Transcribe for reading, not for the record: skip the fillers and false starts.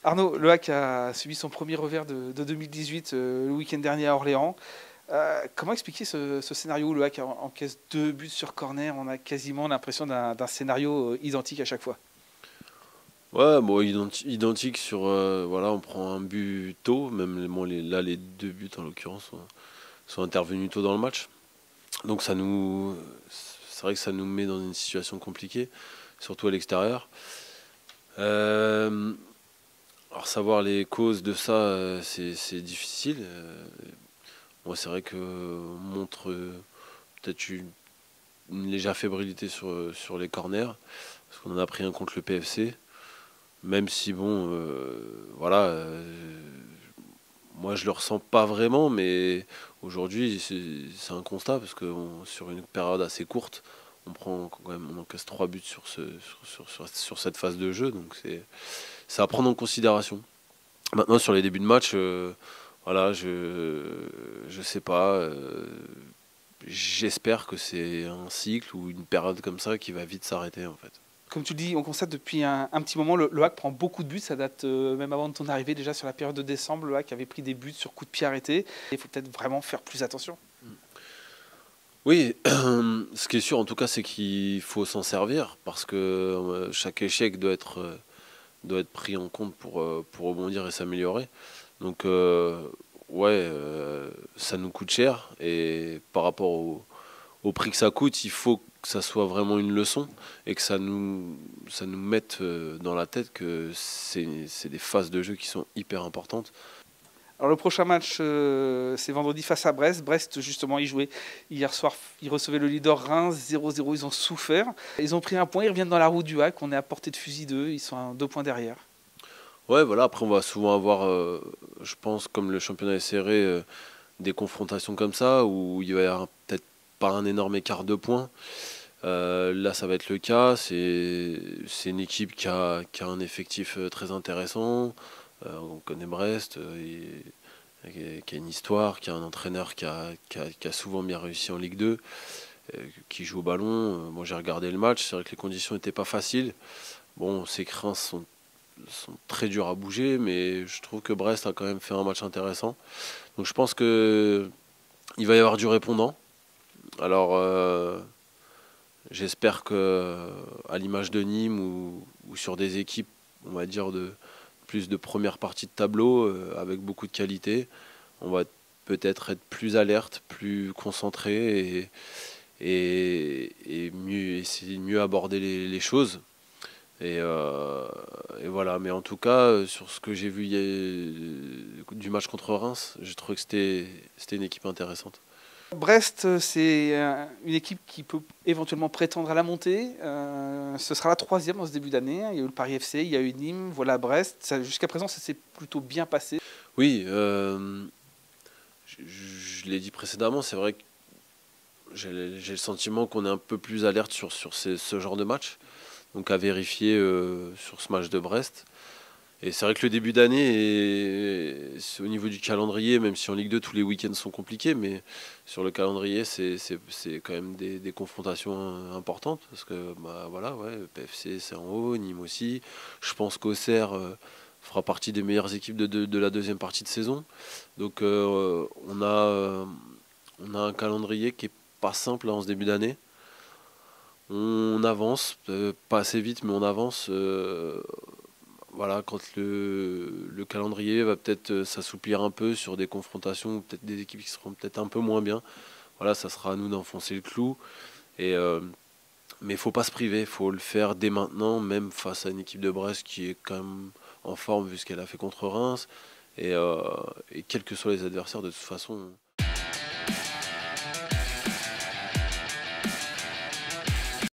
Arnaud, le HAC a subi son premier revers de 2018 le week-end dernier à Orléans. Comment expliquer ce scénario où le HAC encaisse 2 buts sur corner? On a quasiment l'impression d'un scénario identique à chaque fois. Ouais, bon, identique sur. Voilà, on prend un but tôt, même bon, là, les deux buts en l'occurrence sont intervenus tôt dans le match. Donc ça nous. C'est vrai que ça nous met dans une situation compliquée, surtout à l'extérieur. Euh, alors, savoir les causes de ça, c'est difficile. Bon, c'est vrai que montre peut-être une légère fébrilité sur les corners, parce qu'on en a pris un contre le PFC. Même si bon, voilà, moi je le ressens pas vraiment, mais aujourd'hui c'est un constat parce que sur une période assez courte, on prend quand même, on encaisse 3 buts sur cette phase de jeu, donc c'est à prendre en considération. Maintenant sur les débuts de match, voilà, je sais pas, j'espère que c'est un cycle ou une période comme ça qui va vite s'arrêter en fait. Comme tu le dis, on constate depuis un petit moment, le HAC prend beaucoup de buts. Ça date même avant de ton arrivée, déjà sur la période de décembre. Le HAC avait pris des buts sur coup de pied arrêté. Il faut peut-être vraiment faire plus attention. Oui, ce qui est sûr en tout cas, c'est qu'il faut s'en servir parce que chaque échec doit être pris en compte pour rebondir et s'améliorer. Donc, ouais, ça nous coûte cher et par rapport au prix que ça coûte, il faut que ça soit vraiment une leçon et que ça nous mette dans la tête que c'est des phases de jeu qui sont hyper importantes. Alors le prochain match, c'est vendredi face à Brest. Brest, justement, ils jouaient hier soir, ils recevaient le leader Reims 0-0, ils ont souffert. Ils ont pris un point, ils reviennent dans la roue du HAC, on est à portée de fusil d'eux, ils sont à 2 points derrière. Ouais, voilà, après on va souvent avoir, je pense, comme le championnat est serré, des confrontations comme ça où il va y avoir peut-être pas un énorme écart de points. Là, ça va être le cas. C'est une équipe qui a un effectif très intéressant. On connaît Brest, qui a une histoire, qui a un entraîneur qui a souvent bien réussi en Ligue 2, qui joue au ballon. Moi, j'ai regardé le match. C'est vrai que les conditions n'étaient pas faciles. Bon, ces craintes sont très durs à bouger, mais je trouve que Brest a quand même fait un match intéressant. Donc je pense que il va y avoir du répondant. Alors j'espère que à l'image de Nîmes ou sur des équipes, on va dire de plus de première partie de tableau avec beaucoup de qualité, on va peut-être être plus alerte, plus concentré et mieux essayer de mieux aborder les choses. Et, euh, et voilà, mais en tout cas, sur ce que j'ai vu du match contre Reims, j'ai trouvé que c'était une équipe intéressante. Brest, c'est une équipe qui peut éventuellement prétendre à la montée. Ce sera la troisième en ce début d'année. Il y a eu le Paris FC, il y a eu Nîmes, voilà Brest. Jusqu'à présent, ça s'est plutôt bien passé. Oui, je l'ai dit précédemment, c'est vrai que j'ai le sentiment qu'on est un peu plus alerte sur ce genre de match, donc à vérifier sur ce match de Brest. Et c'est vrai que le début d'année, c'est au niveau du calendrier, même si en Ligue 2 tous les week-ends sont compliqués, mais sur le calendrier, c'est quand même des confrontations importantes, parce que bah, voilà, ouais, le PFC c'est en haut, Nîmes aussi. Je pense qu'Auxerre fera partie des meilleures équipes de la deuxième partie de saison. Donc on a un calendrier qui est pas simple là, en ce début d'année. On avance, pas assez vite, mais on avance. Voilà, quand le calendrier va peut-être s'assouplir un peu sur des confrontations ou peut-être des équipes qui seront peut-être un peu moins bien, voilà, ça sera à nous d'enfoncer le clou. Et, mais il ne faut pas se priver, il faut le faire dès maintenant, même face à une équipe de Brest qui est quand même en forme vu ce qu'elle a fait contre Reims. Et, et quels que soient les adversaires, de toute façon,